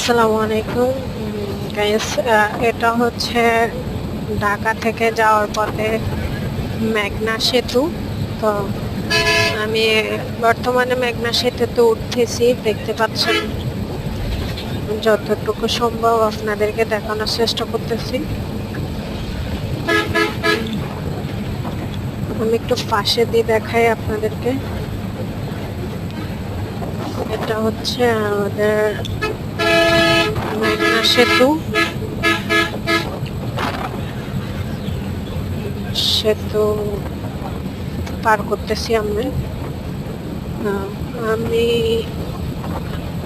আসসালামু আলাইকুম গাইস। এটা হচ্ছে ঢাকা থেকে যাওয়ার পথে মেঘনা সেতু। তো আমি বর্তমানে মেঘনা সেতুতে উঠতেছি, দেখতে পাচ্ছেন। যতটুকু সম্ভব আপনাদেরকে দেখানোর চেষ্টা করতেছি। আমি একটু পাশে দিয়ে দেখাই আপনাদেরকে। এটা হচ্ছে আমাদের মেঘনা সেতু। সেতু পার করতেছি আমি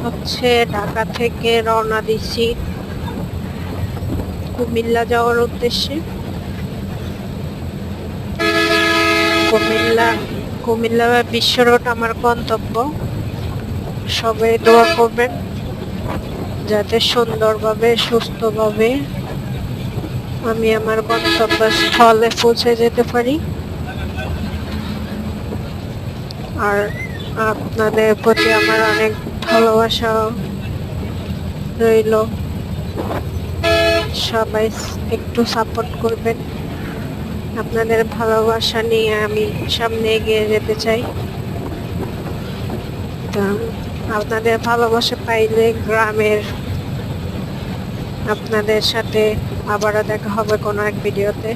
হচ্ছে ঢাকা থেকে রওনা দিছি কুমিল্লা যাওয়ার উদ্দেশ্যে। কুমিল্লা বিশ্ব রোড আমার গন্তব্য। সবাই দোয়া করবেন যাতে সুন্দরভাবে সুস্থভাবে আমি আমার গন্তব্যস্থলে পৌঁছে যেতে পারি। আর আপনাদের প্রতি আমার অনেক ভালোবাসা রইল। সবাই একটু সাপোর্ট করবেন। আপনাদের ভালোবাসা নিয়ে আমি সামনে এগিয়ে যেতে চাই। আপনাদের ভালোবাসা পাইলে গ্রামের আপনাদের সাথে আবারও দেখা হবে কোনো এক ভিডিওতে।